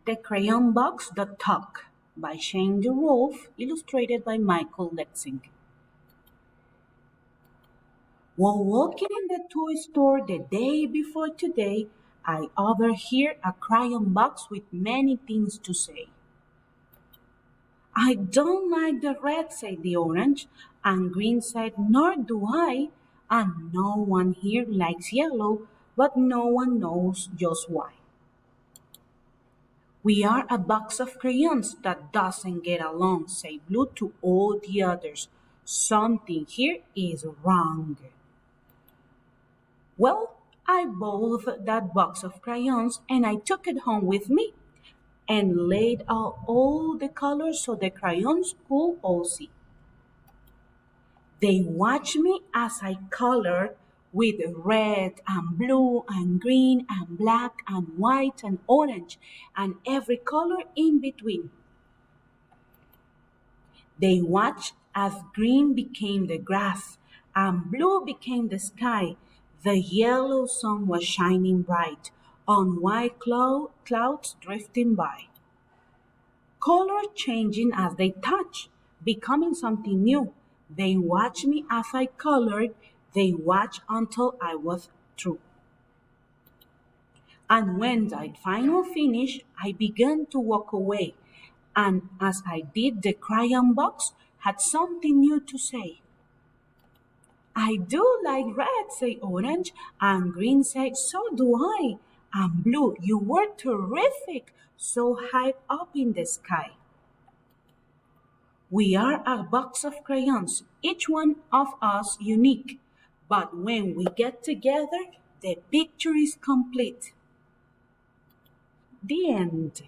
The Crayon Box That Talk by Shane DeRolf, illustrated by Michael Lexing. While walking in the toy store the day before today, I overheard a crayon box with many things to say. I don't like the red, said the orange, and green said, nor do I, and no one here likes yellow, but no one knows just why. We are a box of crayons that doesn't get along, said Blue to all the others. Something here is wrong. Well, I bought that box of crayons and I took it home with me and laid out all the colors so the crayons could all see. They watched me as I colored with red and blue and green and black and white and orange and every color in between. They watched as green became the grass and blue became the sky. The yellow sun was shining bright on white clouds drifting by. Colors changing as they touched, becoming something new. They watched me as I colored. They watched until I was through. And when I finally finished, I began to walk away. And as I did, the crayon box had something new to say. I do like red, said orange, and green said, so do I. And blue, you were terrific, so high up in the sky. We are a box of crayons, each one of us unique. But when we get together, the picture is complete. The end.